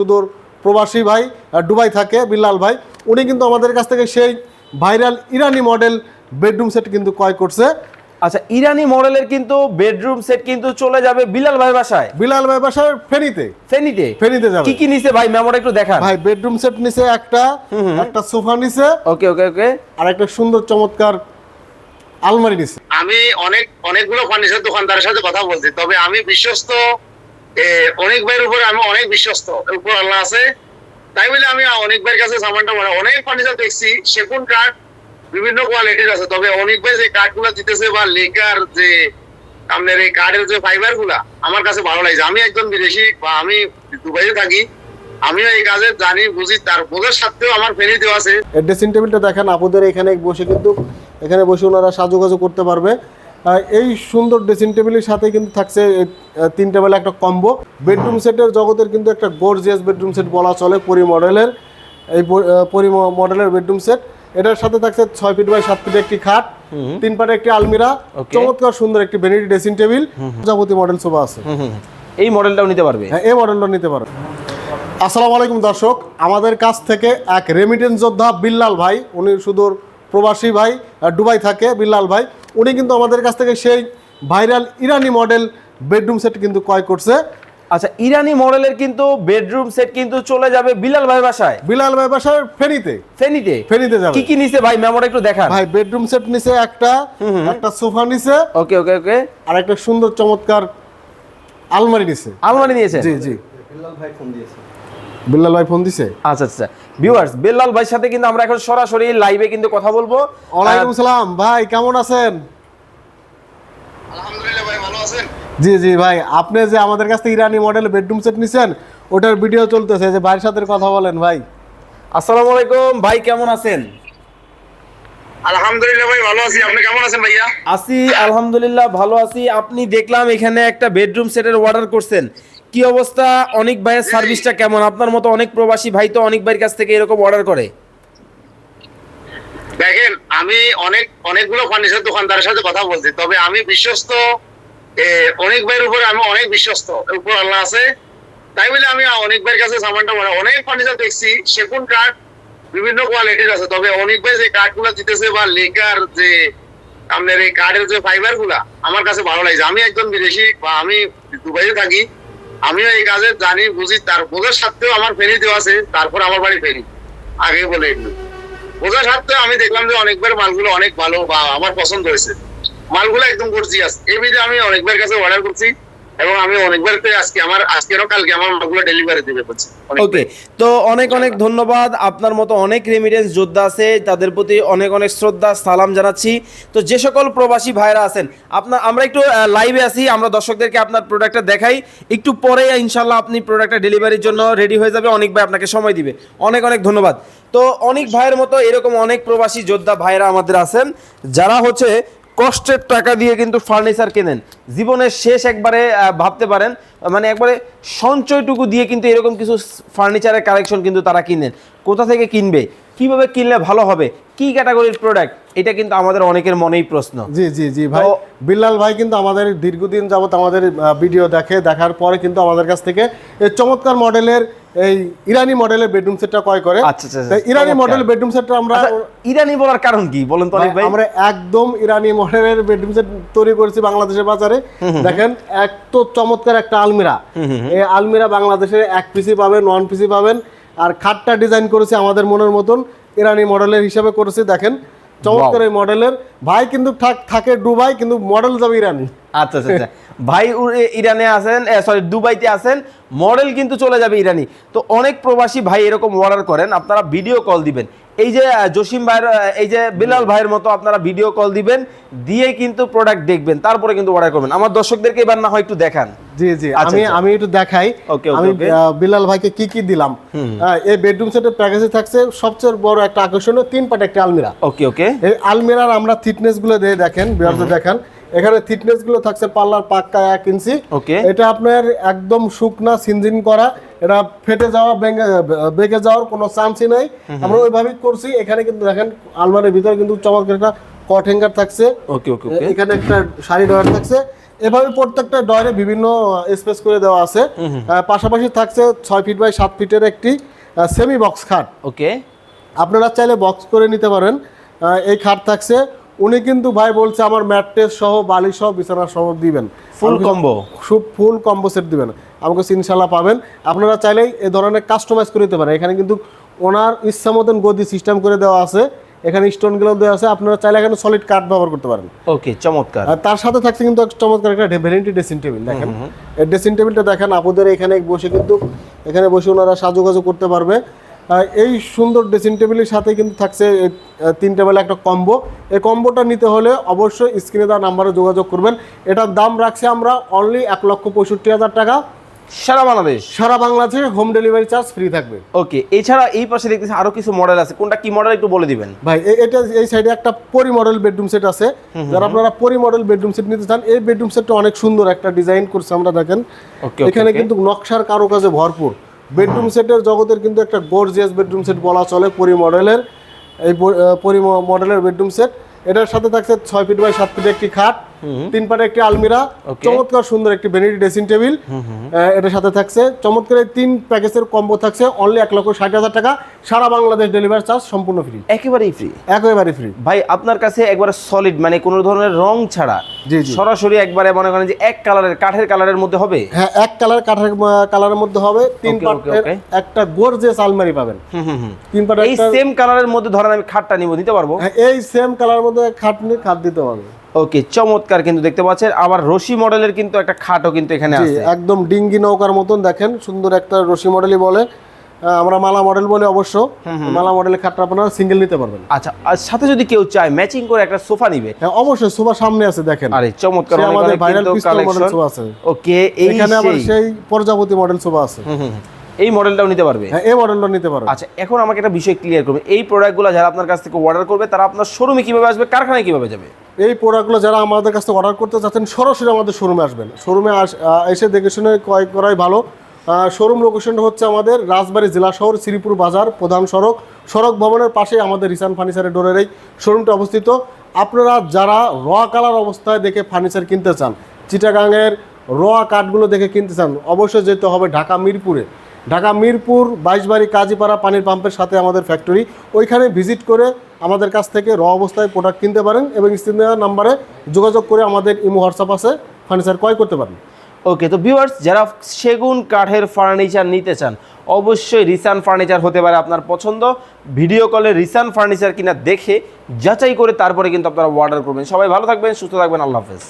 সুদূর প্রবাসী ভাই দুবাই থাকে বিল্লাল ভাই, উনি কিন্তু আমাদের কাছ থেকে সেই ভাইরাল ইরানি মডেল বেডরুম সেট কিন্তু ক্রয় করছে। আচ্ছা, ইরানি মডেলের কিন্তু বেডরুম সেট কিন্তু চলে যাবে বিলাল ভাই বাসায়। বিলাল ভাই বাসায় ফেনীতে যাবে। কি কি নিছে ভাই, মেমোটা একটু দেখান। ভাই বেডরুম সেট নিছে একটা সোফা নিছে, ওকে ওকে ওকে, আর একটা সুন্দর চমৎকার আলমারি নিছে। আমি অনেকগুলো ফার্নিচার দোকানদারের সাথে কথা বলছি, তবে আমি বিশ্বস্ত অনেক ভাইয়ের উপরে আমি অনেক বিশ্বস্ত, উপর আল্লাহ আছে, তাই বলে আমি অনেক ভাইয়ের কাছে সামানটা অনেক ফার্নিচার দেখছি, সেগুন কাঠ বিভিন্ন কোয়ালিটির আছে, তবে অনেক ভাই যে কাঠগুলো দিতেছে বা লেকার যে আপনার এই কাঠের যে ফাইবার গুলা আমার কাছে ভালো লাগছে। আমি একজন বিদেশি বা আমি দুবাইতে থাকি, আমিও এই কাজে জানি বুঝি, তার বোঝার সাথেও আমার ফেরি দেওয়া আছে। ড্রেসিং টেবিলটা দেখেন আপুদের এখানে বসে কিন্তু এখানে বসে ওনারা সাজুগুজু করতে পারবে। এই সুন্দর ড্রেসিং টেবিলের সাথে কিন্তু থাকছে 3 টেবিল একটা কম্বো। বেডরুম সেটের জগতের কিন্তু একটা গর্জিয়াস বেডরুম সেট বলা চলে, পরি মডেলের এই পরি মডেলের বেডরুম সেট। এটার সাথে থাকছে 6 ফিট বাই 7 ফিট একটি খাট, 3 পাটে একটি আলমিরা, চমৎকার সুন্দর একটি ভ্যানিটি ড্রেসিং টেবিল, যাবতীয় মডেল সোফা আছে। এই মডেলটাও নিতে পারবে? হ্যাঁ, এই মডেলটা নিতে পারবে। আসসালামু আলাইকুম দর্শক, আমাদের কাছ থেকে এক রেমিটেন্স যোদ্ধা বিল্লাল ভাই, উনি সুদূর প্রবাসী ভাই দুবাই থাকে বিল্লাল ভাই, উনি কিন্তু আমাদের কাছ থেকে সেই ভাইরাল ইরানি মডেল বেডরুম সেট কিন্তু ক্রয় করছে। আচ্ছা, ইরানি মডেলের কিন্তু বেডরুম সেট কিন্তু চলে যাবে বিলাল ভাই বাসায়। বিলাল ভাই বাসায় ফেনীতে যাবে। কি কি নিছে ভাই, মেমোটা একটু দেখান। ভাই বেডরুম সেট নিছে একটা সোফা নিছে, ওকে ওকে ওকে, আর একটা সুন্দর চমৎকার আলমারি নিছে। আলমারি নিয়েছে? জি জি, বিল্লাল ভাই ফোন দিছে। আচ্ছা আচ্ছা ভিউয়ার্স, বিল্লাল ভাইয়ের সাথে কিন্তু আমরা এখন সরাসরি লাইভে কিন্তু কথা বলবো। ওয়ালাইকুম সালাম ভাই, কেমন আছেন? আলহামদুলিল্লাহ ভাই, ভালো আছেন? জি জি ভাই, আপনি যে আমাদের কাছ থেকে ইরানি মডেল বেডরুম সেট নিছেন, ওটার ভিডিও চলতেছে, যে ভাইয়ের সাথে কথা বলেন ভাই। আসসালামু আলাইকুম ভাই, কেমন আছেন? আলহামদুলিল্লাহ ভাই, ভালো আছি, আপনি কেমন আছেন ভাইয়া? আছি আলহামদুলিল্লাহ, ভালো আছি। আপনি দেখলাম এখানে একটা বেডরুম সেটের অর্ডার করছেন, কি অবস্থা? অনেক ভাইয়ের সার্ভিসটা কেমন? আপনার মতো অনেক প্রবাসী ভাই তো অনেক ভাইয়ের কাছ থেকে এরকম অর্ডার করে। দেখেন, আমি অনেকগুলো ফার্নিচার দোকানদারের সাথে কথা বলছি, তবে আমি বিশ্বস্ত অনেক ভাইয়ের উপরে আমি অনেক বিশ্বস্ত, উপর আল্লাহ আছে, তাই বলে আমি অনেক ভাইয়ের কাছে সামানটা অনেক ফার্নিচার দেখছি, সেগুন কাঠ বিভিন্ন কোয়ালিটির আছে, তবে অনেক ভাই যে কাঠগুলো দিতেছে বা লেকার যে আপনার এই কাঠের যে ফাইবার গুলা আমার কাছে ভালো লাগছে। আমি একজন বিদেশি বা আমি দুবাইতে থাকি, আমিও এই কাজে জানি বুঝি, তার বোঝার সাথেও আমার ফেরি দেওয়া আছে, তারপর আমার বাড়ি ফেরি আগে বলে এগুলো বোঝার সাথে আমি দেখলাম যে অনেকবার মালগুলো অনেক ভালো বা আমার পছন্দ হয়েছে, মালগুলো একদম গর্জিয়াস। এই ভিডিও আমি অনেকবার কাছে অর্ডার করছি এবং আমি অনেকবার আজকেরও কালকে আমার মালগুলো ডেলিভারি দিবে করছি। ওকে, তো অনেক অনেক ধন্যবাদ। আপনার মতো অনেক রেমিটেন্স যোদ্ধা আছে, তাদের প্রতি অনেক অনেক শ্রদ্ধা সালাম জানাচ্ছি। তো যে সকল প্রবাসী ভাইরা আছেন, আমরা একটু লাইভে আছি, আমরা দর্শকদেরকে আপনার প্রোডাক্টটা দেখাই, একটু পরে ইনশাল্লাহ আপনি প্রোডাক্টটা ডেলিভারির জন্য রেডি হয়ে যাবে। অনেক ভাই আপনাকে সময় দিবে, অনেক অনেক ধন্যবাদ। তো অনেক ভাইয়ের মতো এরকম অনেক প্রবাসী যোদ্ধা ভাইরা আমাদের আছেন, যারা হচ্ছে কষ্টের টাকা দিয়ে কিন্তু ফার্নিচার কেনেন, জীবনের শেষ একবারে ভাবতে পারেন, মানে একবারে সঞ্চয়টুকু দিয়ে কিন্তু এরকম কিছু ফার্নিচারের কালেকশন কিন্তু তারা কিনেন। কোথা থেকে কিনবে, কিভাবে কিনলে ভালো হবে, কি ক্যাটাগরির প্রোডাক্ট, এটা কিন্তু আমাদের অনেকের মনেই প্রশ্ন। জি জি জি ভাই, বিল্লাল ভাই কিন্তু আমাদের দীর্ঘদিন যাবত আমাদের ভিডিও দেখার পরে কিন্তু আমাদের কাছ থেকে এই চমৎকার মডেলের এই ইরানি মডেলের বেডরুম সেটটা ক্রয় করে। আচ্ছা আচ্ছা, ইরানি মডেল বেডরুম সেটটা আমরা ইরানি বলার কারণ কি বলেন তো অনেক ভাই? আমরা একদম ইরানি মডেলের বেডরুম সেট তৈরি করেছি বাংলাদেশের বাজারে। দেখেন, এত চমৎকার একটা আলমিরা, এই আলমিরা বাংলাদেশে 1 পিসি পাবেন, 1 পিসি পাবেন, আর খাটটা ডিজাইন করেছি আমাদের মনের মতন ইরানি মডেলের হিসাবে করেছি। দেখেন চমৎকার এই মডেলের। ভাই কিন্তু থাকে দুবাই, কিন্তু মডেল যাবে ইরানি। আচ্ছা আচ্ছা, ভাই ইরানে আছেন, সরি দুবাইতে আছেন, মডেল কিন্তু চলে যাবে ইরানি। তো অনেক প্রবাসী ভাই এরকম অর্ডার করেন, আপনারা ভিডিও কল দিবেন, এই যে জসিম ভাইয়ের, এই যে বিলাল ভাইয়ের মতো আপনারা ভিডিও কল দিবেন, দিয়ে কিন্তু প্রোডাক্ট দেখবেন, তারপরে কিন্তু অর্ডার করবেন। আমার দর্শকদেরকে এবার না হয় একটু দেখান। জি জি, আমি একটু দেখাই আমি বিলাল ভাইকে কি কি দিলাম। এই বেডরুম সেটের প্যাকেজে থাকছে সবচেয়ে বড় একটা আকর্ষণীয় 3 পাট একটা আলমিরা। ওকে ওকে, এই আলমিরার আমরা থিকনেস গুলো দিয়ে দেখেন, বিয়ারদের দেখেন, এখানে থিকনেস গুলো থাকছে পাল্লার পাক্কা 1 ইঞ্চি। এটা আপনার একদম শুকনা সিনজিন করা, এটা ফেটে যাওয়া বেঁকে যাওয়ার কোনো চান্সই নাই, আমরা ওইভাবেই করছি। এখানে কিন্তু দেখেন আলমারির ভিতরে কিন্তু চমৎকার একটা কট হ্যাঙ্গার থাকছে। ওকে ওকে, এখানে একটা শাড়ি ড্রয়ার থাকছে, এভাবে প্রত্যেকটা ডয়ারে বিভিন্ন স্পেস করে দেওয়া আছে। পাশাপাশি থাকছে 6 ফিট বাই 7 ফিটের একটি সেমি বক্স খাট। ওকে, আপনারা চাইলে বক্স করে নিতে পারেন। এই খাট থাকছে, উনি কিন্তু ভাই বলছে আমার ম্যাট্রেস সহ বালিশ সহ বিছানা সহ দিবেন, ফুল কম্বো, ফুল কম্বো সেট দিবেন, আমাকে ইনশাল্লাহ পাবেন। আপনারা চাইলেই এই ধরনের কাস্টমাইজ করে নিতে পারেন। এখানে কিন্তু ওনার ইচ্ছা মতন গদি সিস্টেম করে দেওয়া আছে, এখানে স্টোনগুলো দেওয়া আছে, আপনারা চাইলে এখানে সলিড কাঠ ব্যবহার করতে পারেন। ওকে, চমৎকার। আর তার সাথে থাকছে কিন্তু একটা চমৎকার একটা ভ্যারাইটি ড্রেসিং টেবিল। দেখেন এই ড্রেসিং টেবিলটা দেখেন, আপুদের এখানে বসে কিন্তু এখানে বসে ওনারা সাজুগুজু করতে পারবে। এই সুন্দর ড্রেসিং টেবিলের সাথে কিন্তু থাকছে 3 টেবিল একটা কম্বো। এই কম্বোটা নিতে হলে অবশ্যই স্ক্রিনে দেওয়া নাম্বারে যোগাযোগ করবেন। এটার দাম রাখছি আমরা অনলি 1,65,000 টাকা। সারা বাংলাদেশ, সারা বাংলাদেশে হোম ডেলিভারি চার্জ ফ্রি থাকবে। ওকে, এছাড়া এই পাশে দেখতেছি আরো কিছু মডেল আছে, কোনটা কি মডেল একটু বলে দিবেন ভাই। এটা এই সাইডে একটা পরি মডেল বেডরুম সেট আছে। যারা আপনারা পরি মডেল বেডরুম সেট নিতে চান, এই বেডরুম সেটটা অনেক সুন্দর একটা ডিজাইন করছে আমরা, দেখেন এখানে কিন্তু নকশার কারুকাজে ভরপুর। বেডরুম সেটের জগতের কিন্তু একটা গর্জিয়াস বেডরুম সেট বলা চলে পরি মডেলের। এই পরি মডেলের বেডরুম সেট, এটার সাথে থাকছে 6 ফিট বাই 7 ফিট একটি খাট, 3 পাটে একটি আলমিরা, চমৎকার সুন্দর একটি ভ্যানিটি ড্রেসিং টেবিল। এটার সাথে থাকছে চমৎকার এই 3 প্যাকেজের কম্বো থাকছে অনলি 1,60,000 টাকা। সারা বাংলাদেশ ডেলিভারি চার্জ সম্পূর্ণ ফ্রি, একেবারেই ফ্রি, একেবারে ফ্রি। ভাই আপনার কাছে একবারে সলিড, মানে কোনো ধরনের রং ছাড়া জি জি সরাসরি একবারে মনে করেন যে এক কালারের কাঠের কালারের মধ্যে হবে। হ্যাঁ, এক কালার কাঠের কালারের মধ্যে হবে। 3 পাটের একটা গর্জিয়াস আলমারি পাবেন। 3 পাটের এই সেম কালারের মধ্যে ধরেন আমি খাটটা নিব, নিতে পারবো? হ্যাঁ, এই সেম কালারের মধ্যে খাট নিয়ে খাট দিতে পারবে। ওকে, চমৎকার কিন্তু দেখতে পাচ্ছেন। আবার রশি মডেলের কিন্তু একটা খাটও কিন্তু এখানে জি, আছে, একদম ডিঙ্গি নৌকার মতন দেখেন, সুন্দর একটা রশি মডেলই বলে, আমরা মালা মডেল বলে। অবশ্য মালা মডেলের খাটটা আপনারা সিঙ্গেল নিতে পারবেন। আচ্ছা, আর সাথে যদি কেউ চায় ম্যাচিং করে একটা সোফা নিবে, হ্যাঁ অবশ্যই, সোফা সামনে আছে দেখেন। আরে চমৎকার, সে আমাদের ভাইরাল কিন্তু পিস্তল মডেল কালেকশন সোফা আছে। ওকে, এখানে আবার সেই প্রজাপতি মডেল সোফা আছে। এই মডেলটাও নিতে পারবে। হ্যাঁ, এই মডেলটা নিতে পারবে। আচ্ছা, এখন আমাকে একটা বিষয় ক্লিয়ার করবে, এই প্রোডাক্টগুলো যারা আপনার কাছ থেকে অর্ডার করবে তারা আপনার শোরুমে কিভাবে আসবে, কারখানায় কিভাবে যাবে? এই প্রোডাক্টগুলো যারা আমাদের কাছে অর্ডার করতে চাচ্ছেন, সরাসরি আমাদের শোরুমে আসবেন। শোরুমে এসে দেখে শুনে ক্রয় করাই ভালো। শোরুম লোকেশনটা হচ্ছে আমাদের রাজবাড়ী জেলা শহর, শ্রীপুর বাজার, প্রধান সড়ক ভবনের পাশে আমাদের রিসান ফার্নিচারের ডোরের এই শোরুমটা অবস্থিত। আপনারা যারা র কালার অবস্থায় দেখে ফার্নিচার কিনতে চান, চিটাগাংয়ের র কাঠগুলো দেখে কিনতে চান, অবশ্যই যেতে হবে ঢাকা মিরপুরে। ঢাকা মিরপুর 22 বাড়ি কাজীপাড়া পানির পাম্পের সাথে আমাদের ফ্যাক্টরি, ওইখানে ভিজিট করে আমাদের কাছ থেকে র অবস্থায় প্রোডাক্ট কিনতে পারেন এবং স্ক্রিনে দেওয়া নাম্বারে যোগাযোগ করে আমাদের ইমো হোয়াটসঅ্যাপ আছে, ফার্নিচার ক্রয় করতে পারেন। ওকে, তো ভিউয়ার্স যারা সেগুন কাঠের ফার্নিচার নিতে চান, অবশ্যই রিসান ফার্নিচার হতে পারে আপনার পছন্দ। ভিডিও কলে রিসান ফার্নিচার কিনা দেখে যাচাই করে তারপরে কিন্তু আপনারা অর্ডার করবেন। সবাই ভালো থাকবেন, সুস্থ থাকবেন, আল্লাহ হাফেজ।